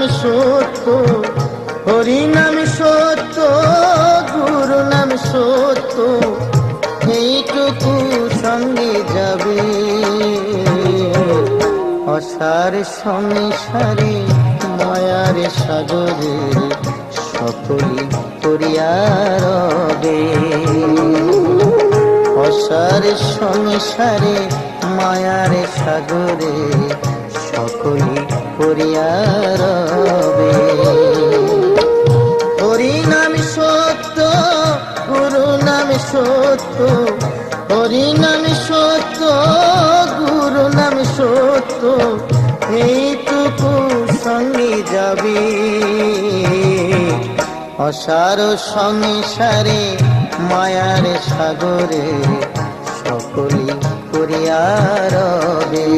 সত্য, হরি নাম সত্য, গুরু নাম সত্য, এইটুকু সঙ্গে যাবে। অসার সংসারে মায়ার সাগরে সকলি করিয়া রবে। অসার সংসারে মায়ার সাগরে সকলি করিয়া রবে। হরি নাম সত্য, গুরু নাম সত্য, হরি নাম সত্য, গুরু নাম সত্য, এইটুকু সঙ্গে যাবে। অসার সংসারে মায়ার সাগরে সকলি করিয়া রবে।